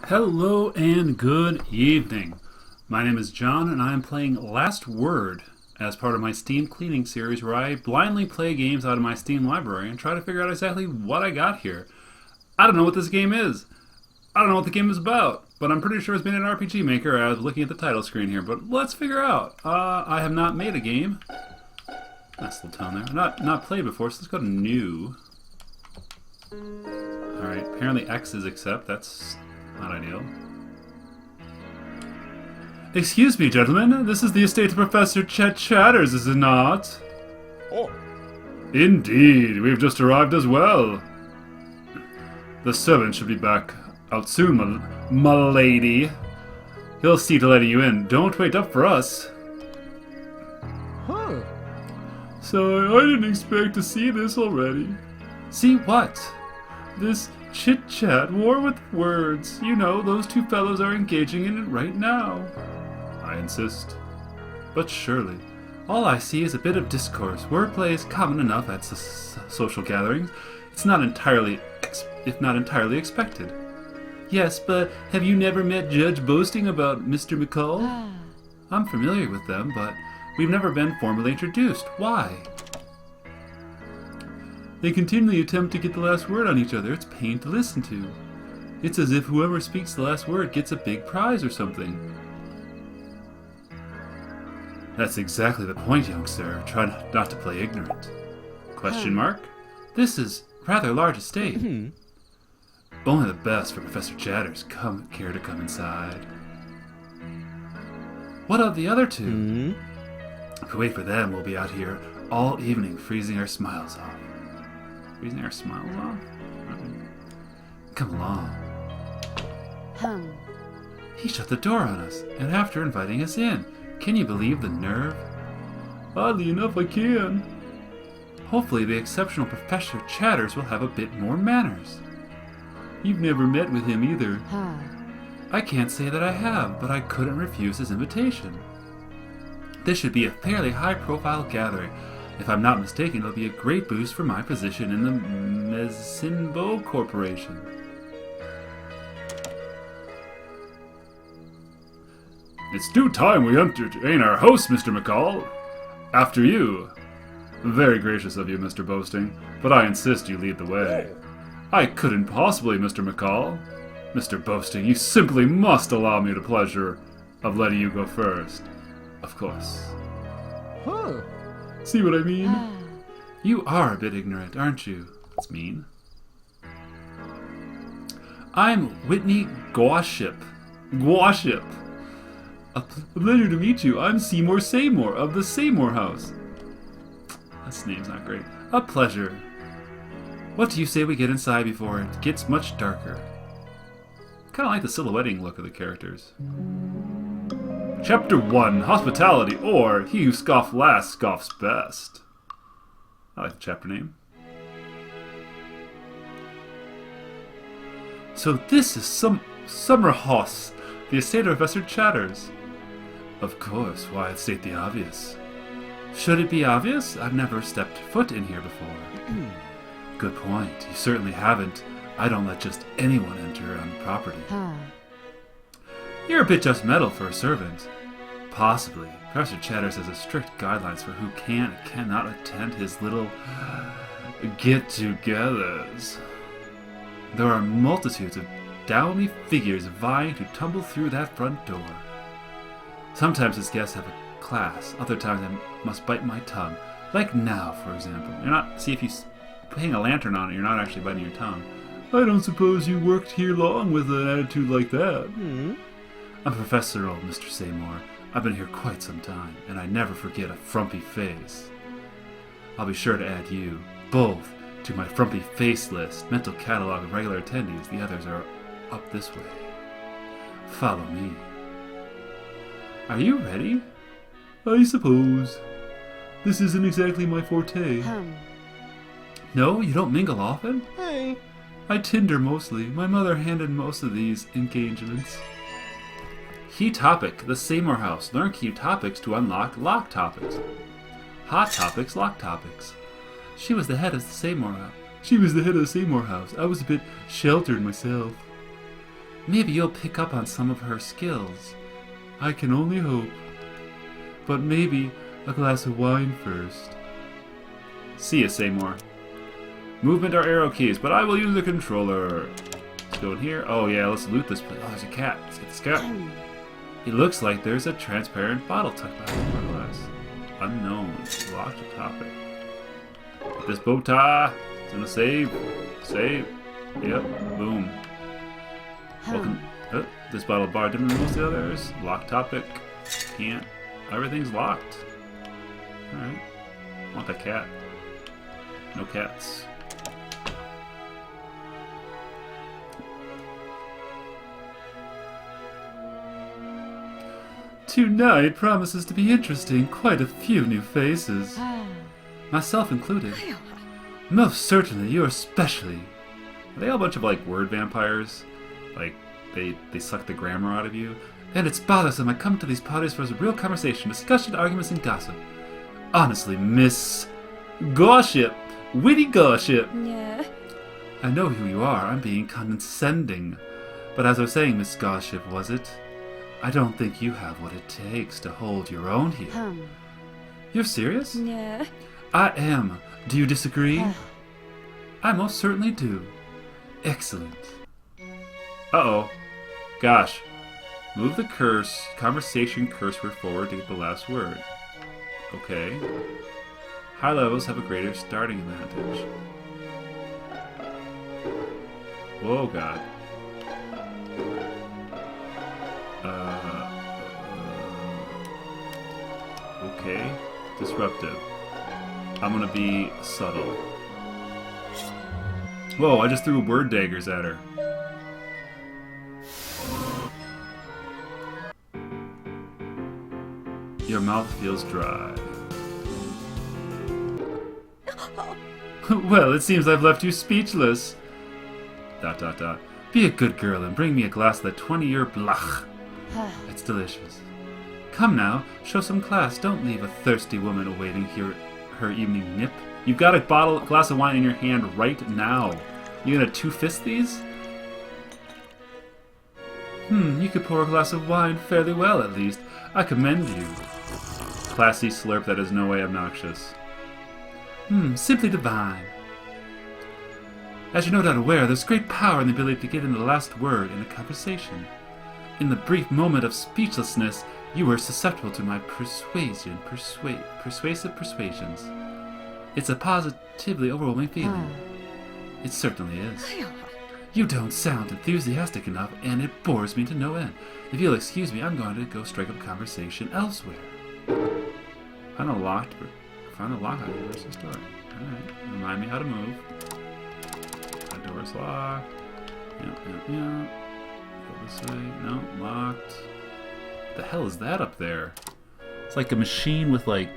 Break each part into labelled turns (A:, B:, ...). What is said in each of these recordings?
A: Hello and good evening. My name is John and I am playing Last Word as part of my Steam cleaning series where I blindly play games out of my Steam library and try to figure out exactly what I got here. I don't know what this game is. I don't know what the game is about, but I'm pretty sure it's been an RPG Maker. I was looking at the title screen here, but let's figure out. I have not made a game. Nice little tone there. Not played before, so let's go to New. Alright, apparently X is accept. That's not ideal. Excuse me, gentlemen. This is the estate of Professor Chet Chatters, is it not?
B: Oh,
A: Indeed, we've just arrived as well. The servant should be back out soon, my lady. He'll see to letting you in. Don't wait up for us.
B: huh.
A: So, I didn't expect to see this already. See what? This chit-chat, war with words. You know, those two fellows are engaging in it right now. I insist. But surely, all I see is a bit of discourse. Wordplay is common enough at social gatherings. It's not entirely, if not entirely expected. Yes, but have you never met Judge boasting about Mr. McCall? I'm familiar with them, but we've never been formally introduced. Why? They continually attempt to get the last word on each other. It's pain to listen to. It's as if whoever speaks the last word gets a big prize or something. That's exactly the point, young sir. Try not to play ignorant. Question mark? This is rather large estate. Only the best for Professor Chatters. Care to come inside? What of the other two? If we wait for them, we'll be out here all evening freezing our smiles off. Freezing our smiles off? Come along. He shut the door on us, and after inviting us in. Can you believe the nerve? Oddly enough, I can. Hopefully the exceptional Professor Chatters will have a bit more manners. You've never met with him either. I can't say that I have, but I couldn't refuse his invitation. This should be a fairly high-profile gathering. If I'm not mistaken, it'll be a great boost for my position in the Mezinbo Corporation. It's due time we entertain our host, Mr. McCall. After you. Very gracious of you, Mr. Boasting, but I insist you lead the way. I couldn't possibly, Mr. McCall. Mr. Boasting, you simply must allow me the pleasure of letting you go first. Of course.
B: Huh.
A: See what I mean? You are a bit ignorant, aren't you? That's mean. I'm Whitney Gawship. Gawship. A pleasure to meet you. I'm Seymour Seymour of the Seymour House. This name's not great. A pleasure. What do you say we get inside before it gets much darker? Kind of like the silhouetting look of the characters. Chapter 1, Hospitality, or He Who Scoffed Last Scoffs Best. I like the chapter name. So this is Summer House, the estate of Professor Chatters. Of course, why I'd state the obvious. Should it be obvious? I've never stepped foot in here before. Good point. You certainly haven't. I don't let just anyone enter on the property. You're a bit just metal for a servant. Possibly. Professor Chatters has a strict guidelines for who can and cannot attend his little get-togethers. There are multitudes of downy figures vying to tumble through that front door. Sometimes his guests have a class, other times I must bite my tongue. Like now, for example. See if you hang a lantern on it, you're not actually biting your tongue. I don't suppose you worked here long with an attitude like that. I'm Professor old Mr. Seymour. I've been here quite some time, and I never forget a frumpy face. I'll be sure to add you, both, to my frumpy face list, mental catalog of regular attendees. The others are up this way. Follow me. Are you ready? I suppose. This isn't exactly my forte. No, you don't mingle often?
B: Hey.
A: I Tinder mostly. My mother handled most of these engagements. Key topic, the Seymour House. Learn key topics to unlock lock topics. Hot topics, lock topics. She was the head of the Seymour House. I was a bit sheltered myself. Maybe you'll pick up on some of her skills. I can only hope. But maybe a glass of wine first. See ya, Seymour. Movement are arrow keys, but I will use the controller. Let's go in here. Oh yeah, let's loot this place. Oh, there's a cat. Let's get this cat. It looks like there's a transparent bottle tucked behind the glass. Unknown. Locked topic. Get this bow tie. It's gonna save. Save. Yep. Boom. Welcome. Oh, this bottle of bar different than most of the others. Locked topic. Can't. Everything's locked. Alright. Want that cat. No cats. Tonight promises to be interesting. Quite a few new faces. Myself included. Most certainly, you especially. Are they all a bunch of, like, word vampires? Like, they suck the grammar out of you? And it's bothersome I come to these parties for a real conversation, discussion, arguments, and gossip. Honestly, Miss... Gossip! Witty gossip!
C: Yeah.
A: I know who you are. I'm being condescending. But as I was saying, Miss Gossip, was it? I don't think you have what it takes to hold your own here. You're serious?
C: Yeah.
A: I am. Do you disagree? I most certainly do. Excellent. Uh-oh. Gosh. Move the conversation cursor forward to get the last word. Okay. High levels have a greater starting advantage. Whoa, God. Okay. Disruptive. I'm gonna be subtle. Whoa, I just threw word daggers at her. Your mouth feels dry. Well, it seems I've left you speechless. ... Be a good girl and bring me a glass of that 20-year blach. It's delicious. Come now, show some class. Don't leave a thirsty woman awaiting her evening nip. You've got a glass of wine in your hand right now. You gonna two-fist these? You could pour a glass of wine fairly well, at least. I commend you. Classy slurp that is no way obnoxious. Simply divine. As you're no doubt aware, there's great power in the ability to get in the last word in a conversation. In the brief moment of speechlessness, you were susceptible to my persuasive persuasions. It's a positively overwhelming feeling. It certainly is. You don't sound enthusiastic enough, and it bores me to no end. If you'll excuse me, I'm going to go strike up conversation elsewhere. Find a lock on the versus door. Alright, remind me how to move. That door's locked. Yep. Go this way. No, locked. What the hell is that up there? It's like a machine with like...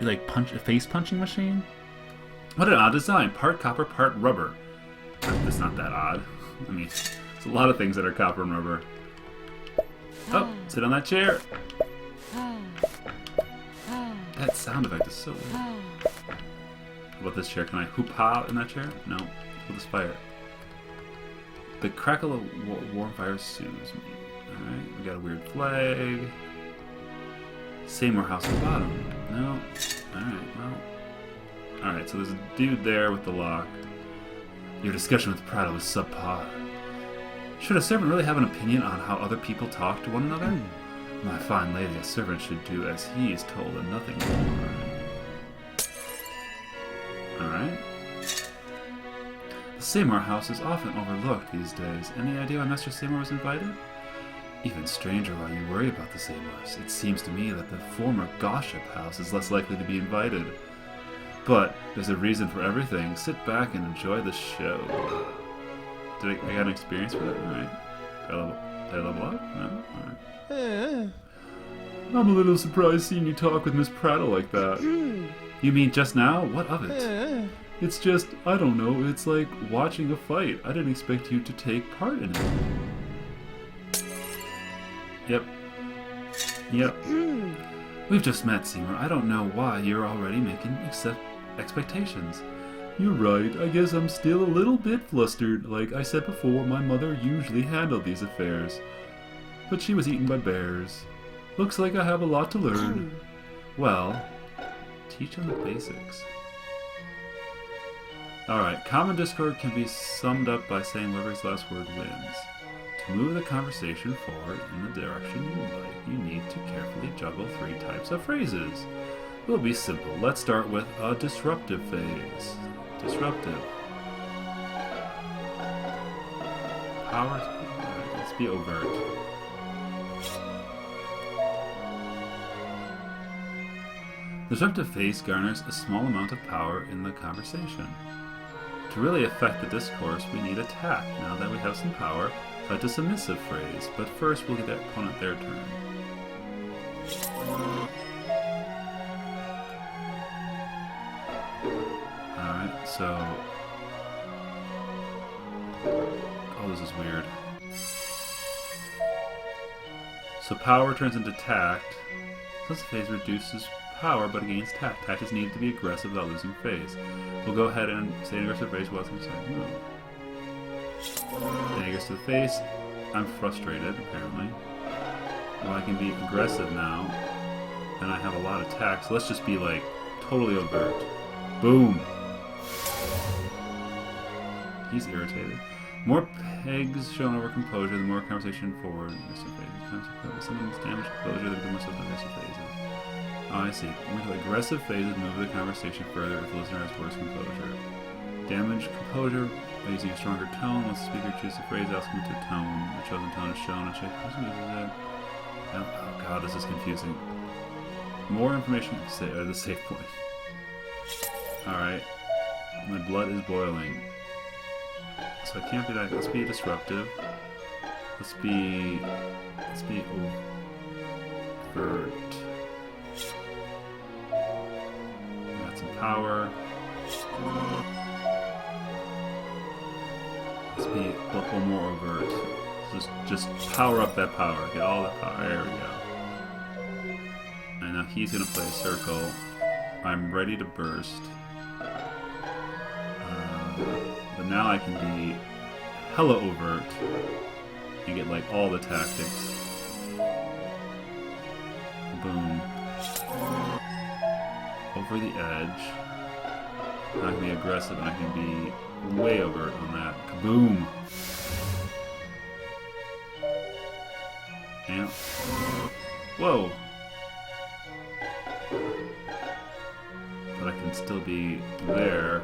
A: a face punching machine? What an odd design. Part copper, part rubber. That's not that odd. I mean, there's a lot of things that are copper and rubber. Oh, sit on that chair. That sound effect is so weird. How about this chair? Can I hoop-ha in that chair? No. With this fire. The crackle of warm fire soothes me. Alright, we got a weird flag. Seymour house at the bottom. No. Alright, well. Alright, so there's a dude there with the lock. Your discussion with Prattle is subpar. Should a servant really have an opinion on how other people talk to one another? My fine lady, a servant should do as he is told and nothing more. Alright. The Seymour house is often overlooked these days. Any idea why Master Seymour was invited? Even stranger why you worry about the Seymours. It seems to me that the former Gossip house is less likely to be invited. But there's a reason for everything. Sit back and enjoy the show. I got an experience for that? Alright. Did I level up? No? Alright. I'm a little surprised seeing you talk with Miss Prattle like that. You mean just now? What of it? It's just, I don't know, it's like watching a fight. I didn't expect you to take part in it. Yep. We've just met, Seymour. I don't know why you're already making expectations. You're right. I guess I'm still a little bit flustered. Like I said before, my mother usually handled these affairs. But she was eaten by bears. Looks like I have a lot to learn. Well, teach them the basics. Alright, common discord can be summed up by saying whoever's last word wins. To move the conversation forward in the direction you like, you need to carefully juggle 3 types of phrases. It'll be simple. Let's start with a disruptive phase. Disruptive. Power. Let's be overt. Disruptive phase garners a small amount of power in the conversation. To really affect the discourse, we need attack. Now that we have some power, select a submissive phrase, but first we'll give the opponent their turn. Alright, so... Oh, this is weird. So power turns into tact. This phase reduces power, but it gains tact. Tact is needed to be aggressive without losing phase. We'll go ahead and say an aggressive phrase while I'm saying no. Daggers to the face. I'm frustrated, apparently. Well, I can be aggressive now, and I have a lot of tact, so let's just be like totally overt. Boom! He's irritated. More pegs shown over composure, the more conversation forward. Someone's damaged composure, the more aggressive phases. Oh, I see. Aggressive phases move the conversation further if the listener has worse composure. Damage composure by using a stronger tone. Once the speaker chooses a phrase, ask him to tone. The chosen tone is shown and check who uses it. Oh god, this is confusing. More information at the save point. Alright. My blood is boiling. So I can't be that. Let's be disruptive. Let's be overt. Got some power. Let's be a little more overt. Just power up that power. Get all that power. There we go. And now he's gonna play a circle. I'm ready to burst. But now I can be hella overt and get like all the tactics. Boom. Over the edge. I can be aggressive and I can be way overt on that. Kaboom! And whoa! But I can still be there.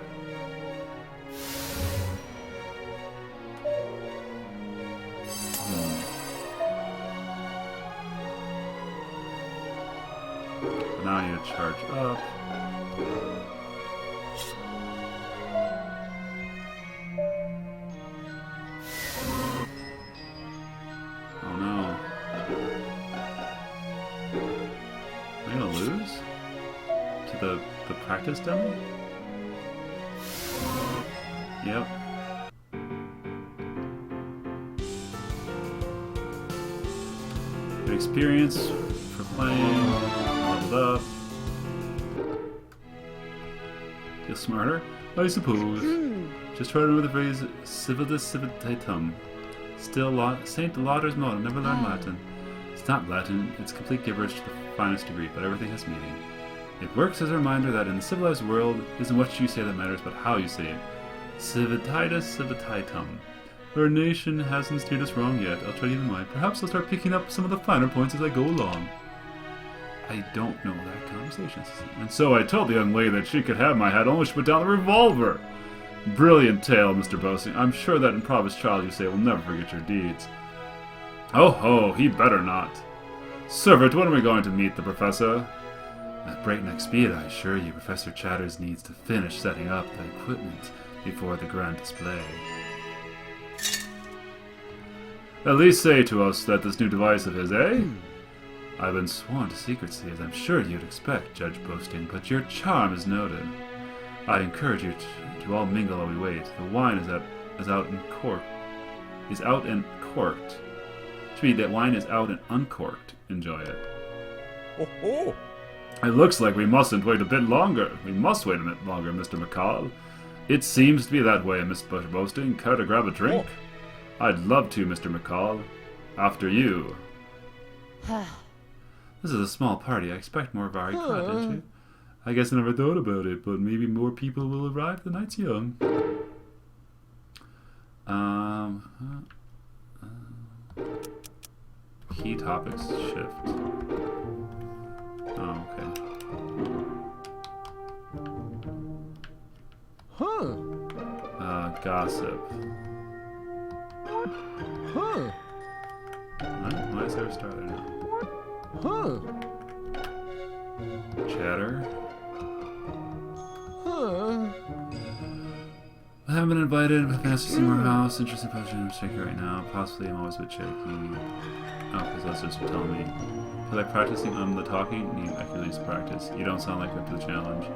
A: Now I need to charge up. Oh no. Am I gonna lose? To the practice dummy? Yep. Good experience for playing. Up. Feel smarter? I suppose. Just try to remember the phrase civitas civitatem. Still Saint Lauder's motto, never learned Latin. It's not Latin, it's complete gibberish to the finest degree, but everything has meaning. It works as a reminder that in the civilized world, it isn't what you say that matters, but how you say it. Civitatis civitatem. Our nation hasn't steered us wrong yet. I'll try to even mind. Perhaps I'll start picking up some of the finer points as I go along. I don't know that conversation. And so I told the young lady that she could have my hat only she put down the revolver. Brilliant tale, Mr. Boasting. I'm sure that improvised child you say will never forget your deeds. Oh ho, he better not. Servant, when are we going to meet the professor? At breakneck speed, I assure you. Professor Chatters needs to finish setting up the equipment before the grand display. At least say to us that this new device of his, eh? I've been sworn to secrecy, as I'm sure you'd expect, Judge Boasting, but your charm is noted. I encourage you to all mingle while we wait. The wine is out and corked. Should be that wine is out and uncorked. Enjoy it.
B: Oh, oh.
A: It looks like we mustn't wait a bit longer. We must wait a bit longer, Mr. McCall. It seems to be that way, Miss Boasting. Care to grab a drink? I'd love to, Mr. McCall. After you. This is a small party. I expect more varied content, don't you? I guess I never thought about it, but maybe more people will arrive. The night's young. Key topics shift. Oh, okay. Gossip. Why is there a star there now? Chatter. I haven't been invited, but Master Seymour House. Interesting position I'm shaky right now. Possibly I'm always a bit shaky. Oh, because that's just telling me. Feel like practicing the talking? I could at least practice. You don't sound like you're up to the challenge.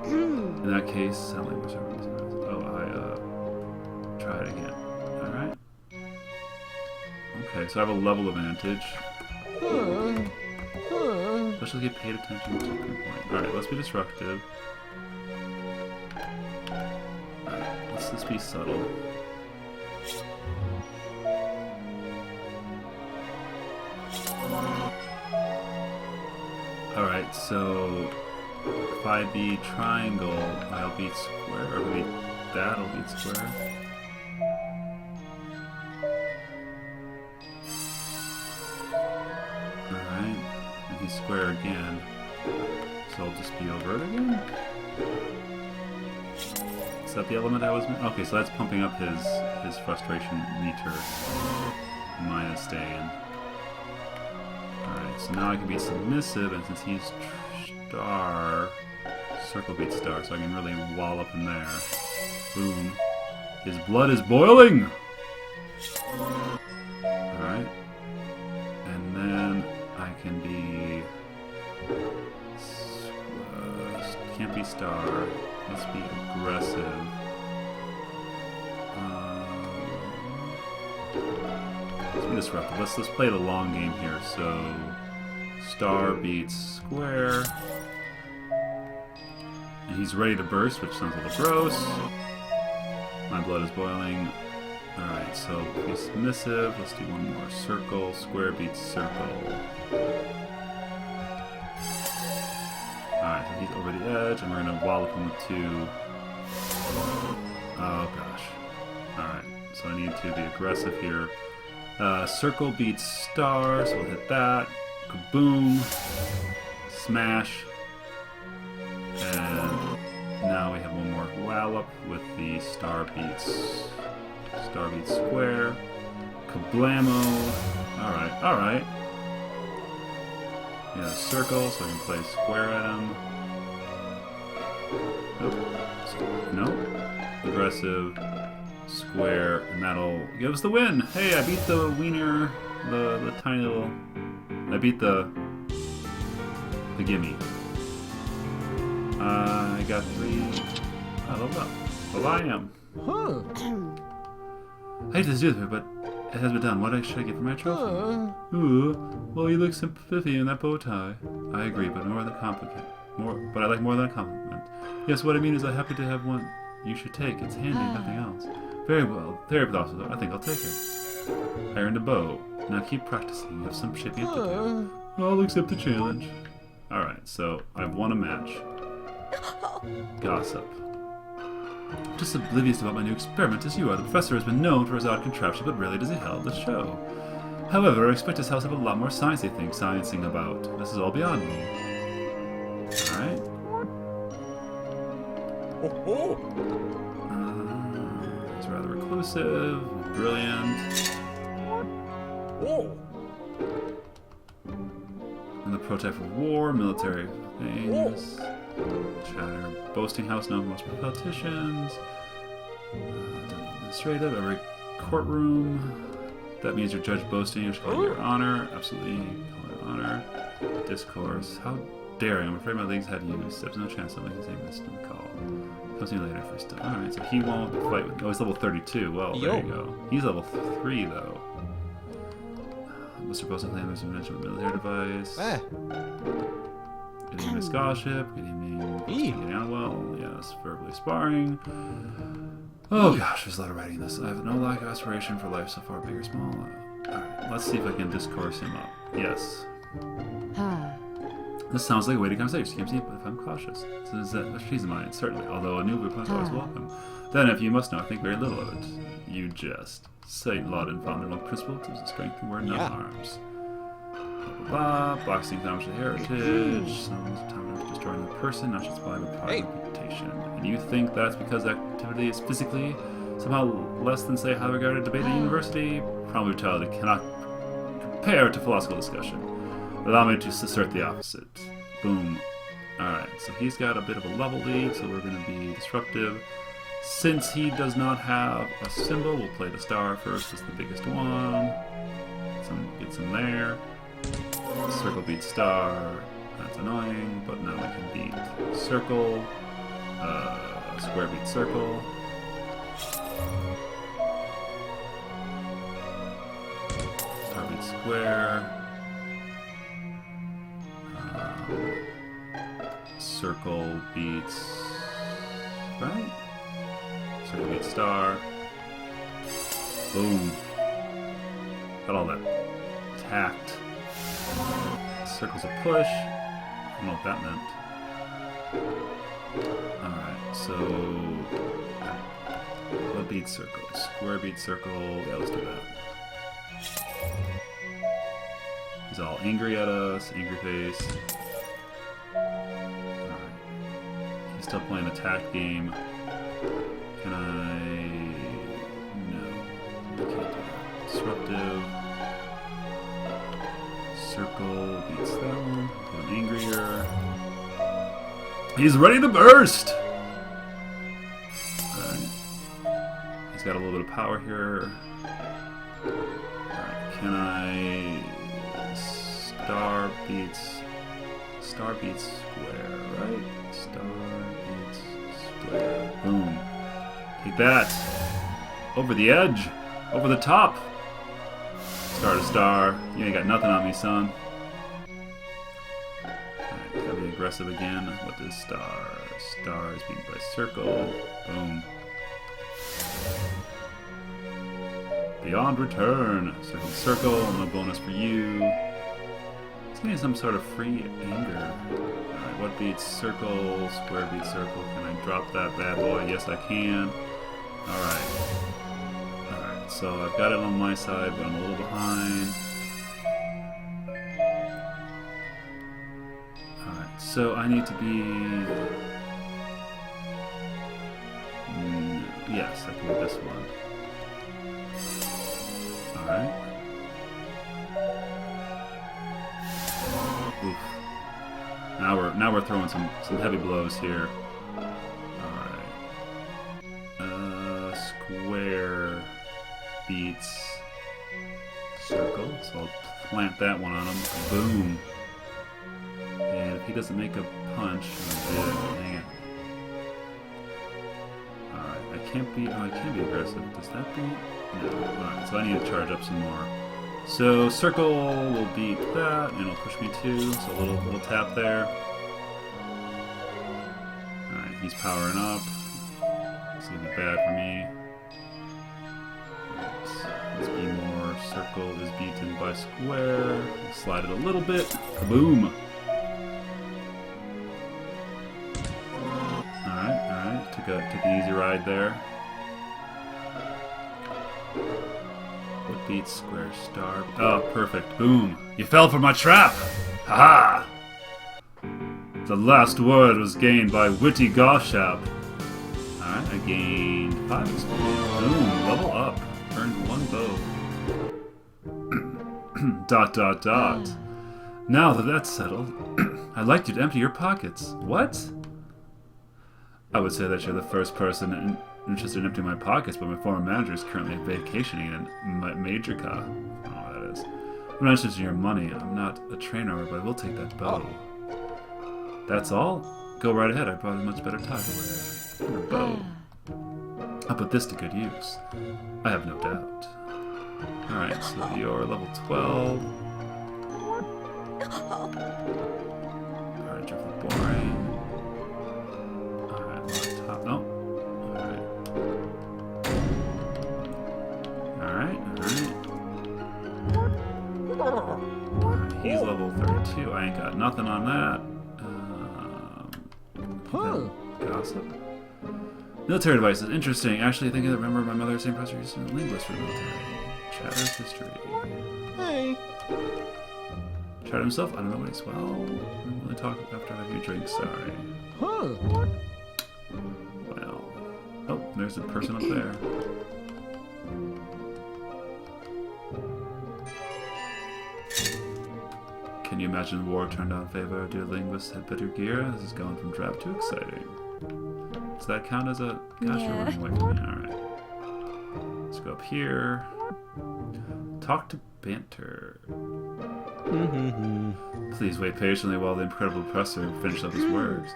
A: In that case, sound like whichever was. Try it again. Alright. Okay, so I have a level advantage. Especially get paid attention to pinpoint. Alright, let's be disruptive. Let's just be subtle. Alright, so if I beat triangle, I'll beat square, or beat that, I'll beat square. Alright, and he's square again. So I'll just be overt again? Is that the element I was... Okay, so that's pumping up his frustration meter. Minus staying. Alright, so now I can be submissive, and since he's star, circle beats star, so I can really wallop him there. Boom. His blood is boiling! Alright. And then I can be... can't be star. Let's be aggressive. Let's be disruptive. Let's play the long game here. So, star beats square. And he's ready to burst, which sounds a little gross. My blood is boiling. Alright, so be submissive. Let's do one more. Circle. Square beats circle. Alright, so he's over the edge, and we're going to wallop him with 2. Oh gosh. Alright, so I need to be aggressive here. Circle beats star, so we'll hit that. Kaboom. Smash. And now we have one more wallop with the star beats square. Kablamo. Alright. Yeah, circle, so I can play square at him. Nope. Aggressive. Square, and that'll give us the win. Hey, I beat the wiener, the tiny little... I beat the gimme. I got 3... I leveled up. Well, I am. I hate to do this, but it has been done. What should I get for my trophy? Ooh, well, you look sympathetic in that bow tie. I agree, but more than complicated. But I like more than a compliment. Yes, what I mean is I'm happy to have one you should take. It's handy, nothing else. Very well. Very thoughtful. I think I'll take it. I earned a bow. Now keep practicing. You have some shaping up to do. I'll accept the challenge. Alright, so I've won a match. Gossip. Just oblivious about my new experiment as you are. The professor has been known for his odd contraption, but rarely does he hold the show. However, I expect his house to have a lot more sciencey things sciencing about. This is all beyond me. Alright. It's rather reclusive, brilliant. And the protect for war, military things. Chatter, boasting house known for most politicians. Administrative, every courtroom. That means your judge boasting, you should call your honor. Absolutely, call your honor. Discourse. How daring. I'm afraid my legs had used. There's no chance somebody can say Mr. McCall. Comes to me later for stuff. Alright, so he won't fight with... Oh, he's level 32. Well, there you go. He's level 3, though. Mr. Boasting claims there's a mention of a military device. Good evening, Scholarship. Good evening, getting on well. Yes, verbally sparring. Oh gosh, there's a lot of writing this. I have no lack of aspiration for life so far, big or small. Alright, let's see if I can discourse him up. Yes. This sounds like a way to conversation. Keeps me, but if I'm cautious. She's mine, certainly. Although a new viewpoint is always welcome. Then, if you must know, I think very little of it. You jest. Saint Laudin found their own principle to the strength and word no arms. Blah, blah, boxing established heritage. Someone's time of destroying the person, not just by the power of reputation. And you think that's because activity is physically somehow less than, say, high regarded debate at university? Probably brutality cannot compare to philosophical discussion. Allow me to assert the opposite. Boom. Alright, so he's got a bit of a level lead, so we're going to be disruptive. Since he does not have a symbol, we'll play the star first as the biggest one. Get some there. Circle beats star. That's annoying, but now we can beat circle. Square beats circle. Star beats square. Circle beats right. Circle beats star. Boom. Got all that tact. Circle's a push. I don't know what that meant. Alright, so what beats circle? Square beats circle. Yeah, let's do that. He's all angry at us, angry face. Alright. He's still playing the tact game. Can I... No. I can't do that. Disruptive. Circle beats that one. Get him angrier. He's ready to burst! Alright. He's got a little bit of power here. Alright, can I... Star beats square, right? Star beats square. Boom. Take that. Over the edge. Over the top. Star to star. You ain't got nothing on me, son. Alright, gotta be aggressive again. What is star? Star is being by circle. Boom. Beyond return. Circle to circle. No bonus for you. It's getting some sort of free anger. Alright, what beats circle? Square beats circle. Can I drop that bad boy? Yes, I can. Alright. So I've got it on my side, but I'm a little behind. Alright, so I need to be... yes, I can do this one. Alright. Oof. Now we're throwing some heavy blows here. Alright. Square beats circle, so I'll plant that one on him. Boom. And if he doesn't make a punch, dang it. Alright, I can't be aggressive. Does that beat? No. Alright, so I need to charge up some more. So circle will beat that, and it'll push me too, so a little tap there. Alright, he's powering up. It's gonna be bad for me. Let's be more. Circle is beaten by square. Slide it a little bit. Kaboom! Alright. Took an easy ride there. What beats square? Star. Oh, perfect. Boom! You fell for my trap! Haha! The last word was gained by Witty Goshap. Alright, I gained 5 experience. Boom! Level up. Earned 1 bow. ... Now that that's settled, I'd like you to empty your pockets. What? I would say that you're the first person interested in emptying my pockets, but my former manager is currently vacationing in Majorca. I don't know what that is. I'm not interested in your money. I'm not a trainer, but I will take that bow. That's all? Go right ahead. I brought a much better tie to wear. Your bow. I'll put this to good use. I have no doubt. Alright, so you're level 12. Alright, you're boring. Alright, top. Oh. Alright. Alright. He's level 32. I ain't got nothing on that. Gossip. Military devices. Interesting. Actually, I think I remember my mother saying Professor used a linguist for the military. Chatter's history.
B: Hey.
A: Chatter himself? I don't know what he's. Well, I'm going to talk after I have your drink. Sorry.
B: Huh.
A: Well. Oh, there's the person up there. Can you imagine war turned out in favor of dear linguists had better gear? This is going from drab to exciting. Does that count as a... Gosh, you're running away from me. Alright. Let's go up here. Talk to Banter. Please wait patiently while the incredible professor finishes up his words.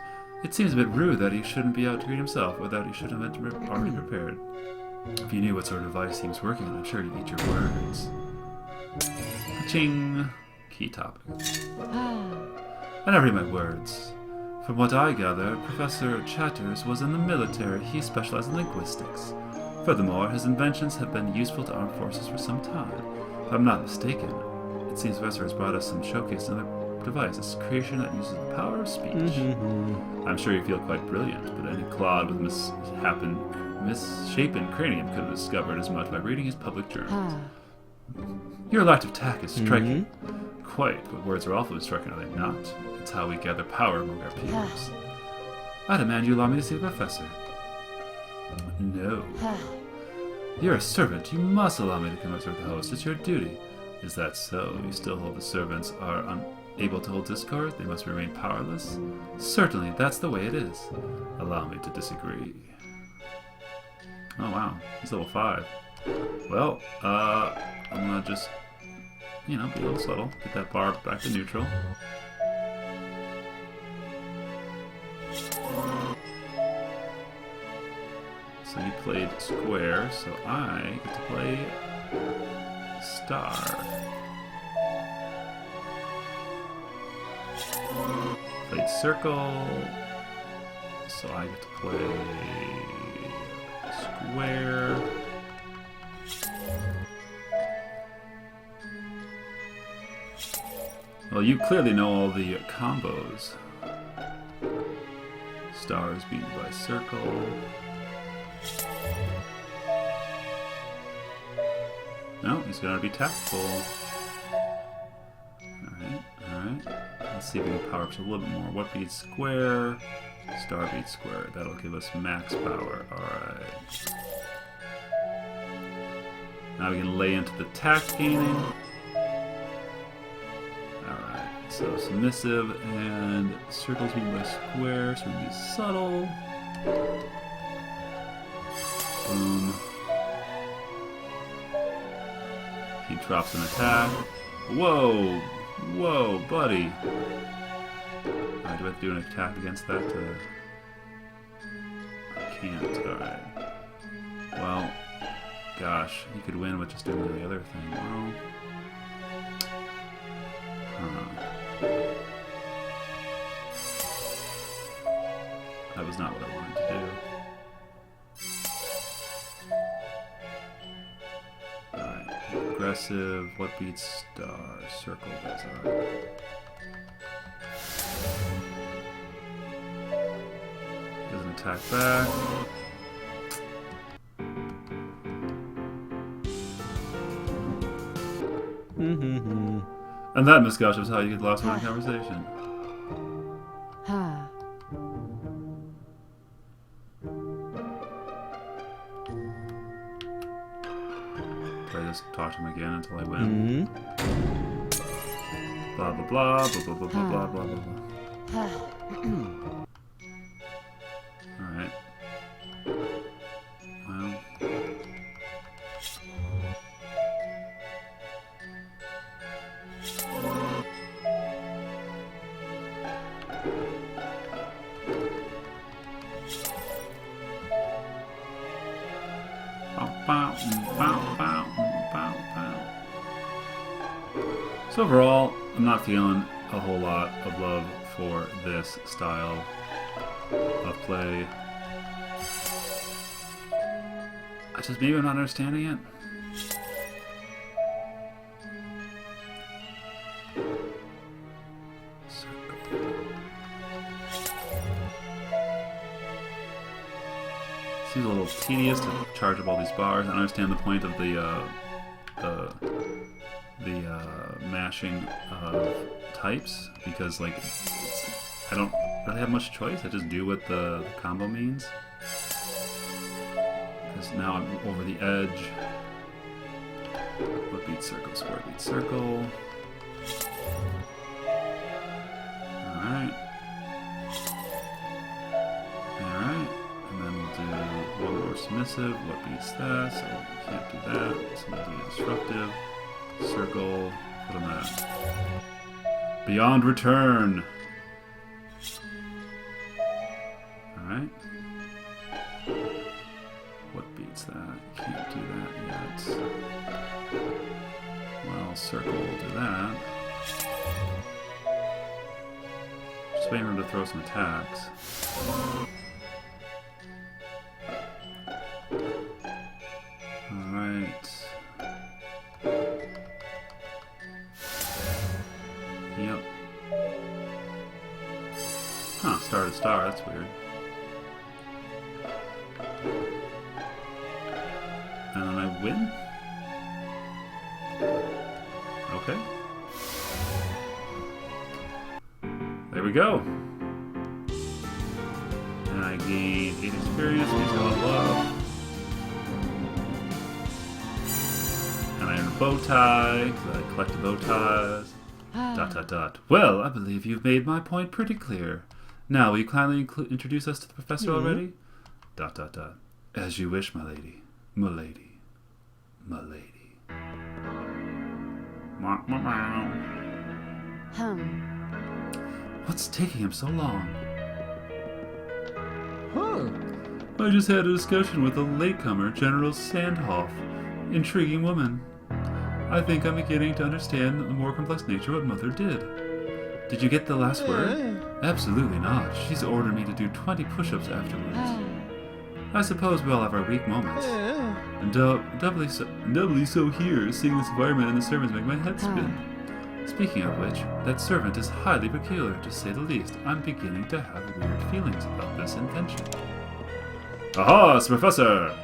A: It seems a bit rude that he shouldn't be out to greet himself, or that he should have been already prepared. If you knew what sort of device he was working on, I'm sure you'd eat your words. Ching! Key topic. I never read my words. From what I gather, Professor Chatters was in the military. He specialized in linguistics. Furthermore, his inventions have been useful to armed forces for some time. If I'm not mistaken, it seems Professor has brought us some showcase another device, a creation that uses the power of speech. I'm sure you feel quite brilliant, but any clod with misshapen cranium could have discovered as much by reading his public journals. Your lack of tact is striking. Quite, but words are awfully striking, are they not? It's how we gather power among our peers. I demand you allow me to see the professor. No. You're a servant. You must allow me to converse with the host. It's your duty. Is that so? You still hold the servants are unable to hold discord? They must remain powerless? Certainly, that's the way it is. Allow me to disagree. Oh wow, he's level 5. Well, I'm gonna just, be a little subtle. Get that bar back to neutral. So you played square, so I get to play star. Played circle, so I get to play square. Well, you clearly know all the combos. Stars beaten by circle. No, he's gonna be tactful. Alright. Let's see if we can power up a little bit more. What beats square? Star beats square. That'll give us max power. Alright. Now we can lay into the tact gaining. Alright, so submissive and circles beaten by square, so we can be subtle. Boom. He drops an attack. Whoa! Whoa, buddy! Alright, do I have to do an attack against that to... I can't, alright. Well, gosh, he could win with just doing the other thing. Well... That was not what I wanted to do. Aggressive, what beats star? Circle does alright. Doesn't attack back. And that, Miss Gosh, was how you get lost in a conversation. Just talk to him again until I win. Blah blah blah blah blah blah blah blah blah blah. Alright. Well. So overall, I'm not feeling a whole lot of love for this style of play. Maybe I'm not understanding it. Seems a little tedious to charge up all these bars. I understand the point of the mashing of types, because like I don't really have much choice. I just do what the combo means. Because now I'm over the edge. What beats circle? Square beats circle. Alright. Alright. And then we'll do one more submissive. What beats that? So we can't do that. So we'll do disruptive. Circle. What am I? Beyond return. Alright. What beats that? Can't do that yet. Well, circle will do that. Just waiting for him to throw some attacks. Alright. Yep. Huh, star to star, that's weird. And then I win? Okay. There we go. And I gain 8 experience, because I level up. And I earn a bow tie, because I collect the bow ties. Dot dot dot. Well, I believe you've made my point pretty clear. Now, will you kindly introduce us to the professor already? Dot dot dot. As you wish, my lady. Milady. Milady. What's taking him so long?
B: Huh.
A: I just had a discussion with a latecomer, General Sandhoff. Intriguing woman. I think I'm beginning to understand the more complex nature of what Mother did. Did you get the last word? Absolutely not. She's ordered me to do 20 push-ups afterwards. I suppose we all have our weak moments. And doubly so here, seeing this environment and the servants make my head spin. Speaking of which, that servant is highly peculiar, to say the least. I'm beginning to have weird feelings about this invention. Aha, it's the Professor!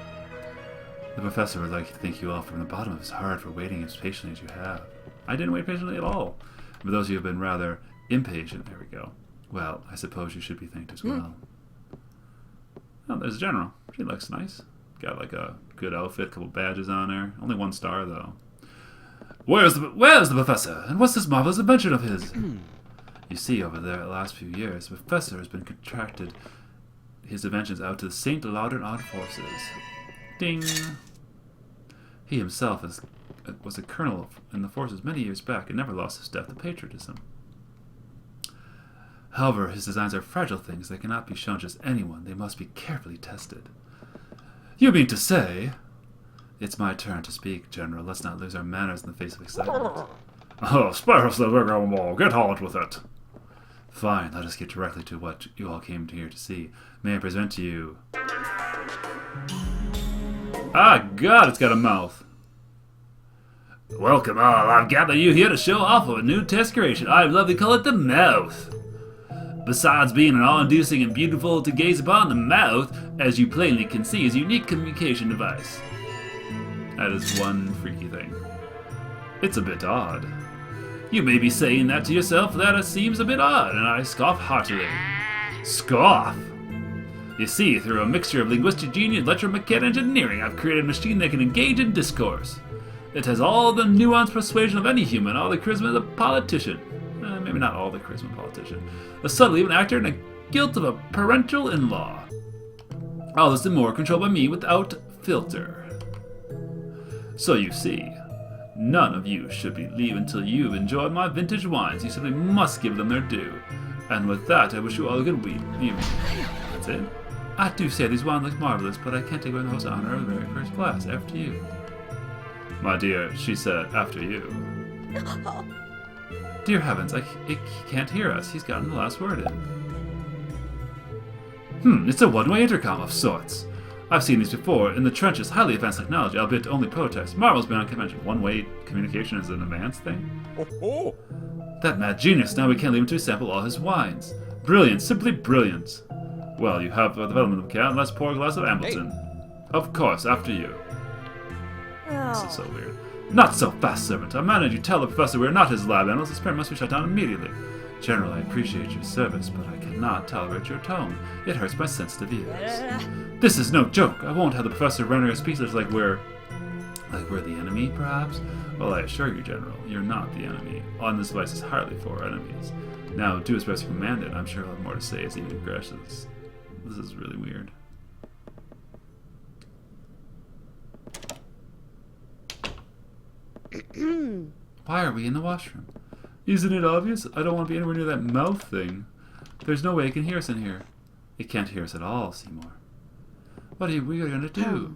A: The Professor would like to thank you all from the bottom of his heart for waiting as patiently as you have. I didn't wait patiently at all. For those of you who have been rather impatient, there we go. Well, I suppose you should be thanked as well. Oh, there's the General. She looks nice. Got like a good outfit, couple badges on her. Only 1 star though. Where's the Professor? And what's this marvelous invention of his? You see, over there, the last few years, the Professor has been contracted his inventions out to the St. Lauderdale Odd Forces. Ding! He himself was a colonel in the forces many years back and never lost his depth of patriotism. However, his designs are fragile things that cannot be shown just anyone. They must be carefully tested. You mean to say... It's my turn to speak, General. Let's not lose our manners in the face of excitement. Oh, spare us the rigmarole. Get on with it. Fine, let us get directly to what you all came here to see. May I present to you... Ah, God, it's got a mouth. Welcome all. I've gathered you here to show off a new test creation. I'd love to call it the mouth. Besides being an awe-inducing and beautiful to gaze upon, the mouth, as you plainly can see, is a unique communication device. That is one freaky thing. It's a bit odd. You may be saying that to yourself, that it seems a bit odd, and I scoff heartily. Scoff? You see, through a mixture of linguistic genius and electromechanical engineering, I've created a machine that can engage in discourse. It has all the nuanced persuasion of any human, all the charisma of a politician. Maybe not all the charisma of a politician. The subtlety of an actor and the guilt of a parental in-law. All this and more controlled by me without filter. So you see, none of you should leave until you've enjoyed my vintage wines. You simply must give them their due. And with that, I wish you all a good week. That's it. I do say these wines look marvelous, but I can't take away the most honor of the very first glass. After you. My dear, she said, after you. Dear heavens, he can't hear us. He's gotten the last word in. It's a one-way intercom of sorts. I've seen these before in the trenches. Highly advanced technology, albeit only prototypes. Marvels beyond convention. One-way communication is an advanced thing?
B: Oh,
A: That mad genius. Now we can't leave him to sample all his wines. Brilliant. Simply brilliant. Well, you have the development of cat. Let's pour a glass of Ambleton. Of course, after you. This is so weird. Not so fast, servant. I manage you tell the professor we are not his lab animals. This experiment must be shut down immediately. General, I appreciate your service, but I cannot tolerate your tone. It hurts my sensitive ears. This is no joke. I won't have the professor rendering us speechless like we're the enemy, perhaps? Well, I assure you, General, you're not the enemy. On this device is hardly for our enemies. Now, do as best you commanded. I'm sure he'll have more to say as he progresses. This is really weird. Why are we in the washroom? Isn't it obvious? I don't want to be anywhere near that mouth thing. There's no way it can hear us in here. It can't hear us at all, Seymour. What are we going to do?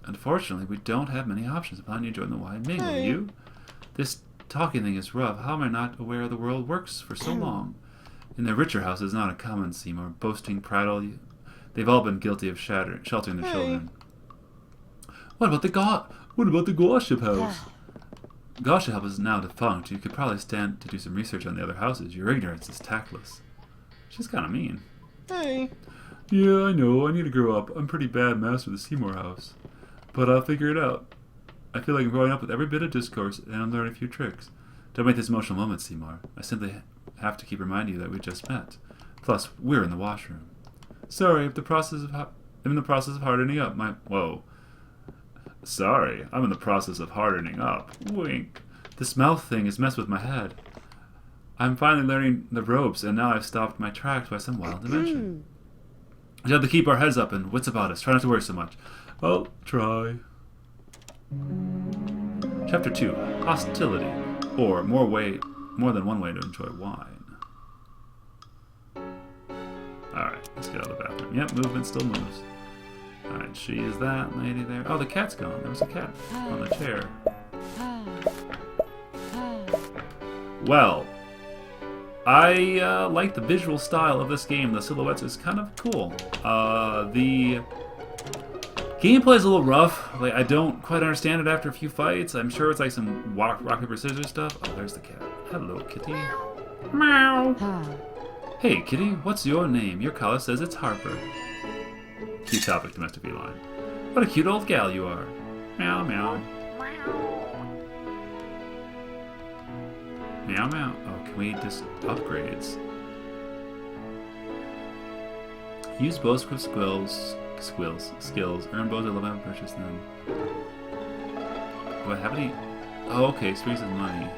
A: Unfortunately, we don't have many options upon you join the Y Mingle.
B: Hey.
A: You? This talking thing is rough. How am I not aware the world works for so long? In their richer houses, not uncommon, Seymour. Boasting, prattle. They've all been guilty of sheltering their children. What about the Goship house? Goship house is now defunct. You could probably stand to do some research on the other houses. Your ignorance is tactless. She's kind of mean.
B: hey.
A: Yeah, I know. I need to grow up. I'm pretty bad master of the Seymour house. But I'll figure it out. I feel like I'm growing up with every bit of discourse, and I'm learning a few tricks. Don't make this emotional moment, Seymour. I simply have to keep reminding you that we just met. Plus, we're in the washroom. Sorry, I'm in the process of hardening up. Sorry, I'm in the process of hardening up. Wink. This mouth thing has messed with my head. I'm finally learning the ropes, and now I've stopped my tracks by some wild dimension. We have to keep our heads up and wits about us. Try not to worry so much. I'll try. Chapter 2. Hostility. Or more than one way to enjoy wine. Alright, let's get out of the bathroom. Yep, movement still moves. Alright, she is that lady there. Oh, the cat's gone. There was a cat on the chair. Well, I like the visual style of this game. The silhouettes is kind of cool. The gameplay is a little rough. Like, I don't quite understand it after a few fights. I'm sure it's like some rock, paper, scissors stuff. Oh, there's the cat. Hello, kitty. Meow. Hey, kitty, what's your name? Your collar says it's Harper. Cute topic, domestic feline. What a cute old gal you are. Meow, meow. Meow, meow. Oh, can we just upgrades? Use bows with skills. Earn bows at level and purchase them. Do I have any? Oh, okay. Springs of money.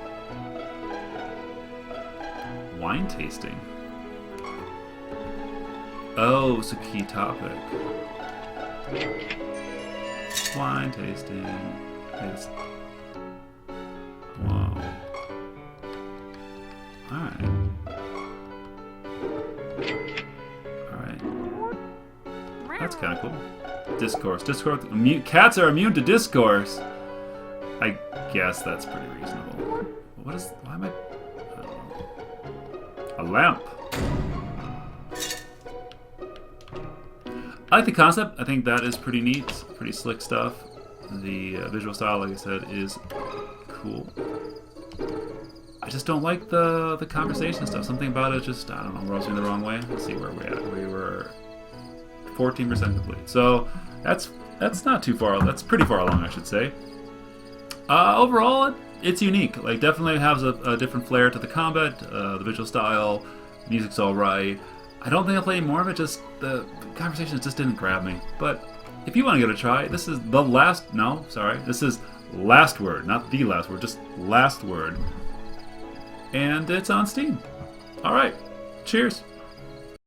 A: Wine tasting. Oh, it's a key topic. Wine tasting. It's... Whoa. Alright. That's kind of cool. Discourse. Cats are immune to discourse. I guess that's pretty reasonable. Why am I don't know. A lamp. I like the concept. I think that is pretty neat. Pretty slick stuff. The visual style, like I said, is cool. I just don't like the conversation stuff. Something about it just, I don't know, rubs me the wrong way. Let's see where we're at. We were 14% complete. So that's not too far. That's pretty far along, I should say. Overall, it's unique. Like, definitely has a different flair to the combat. The visual style, music's all right. I don't think I'll play more of it. Just the conversations just didn't grab me. But if you want to give it a try, this is the last. No, sorry. This is Last Word, not the last word. Just Last Word. And it's on Steam. All right. Cheers.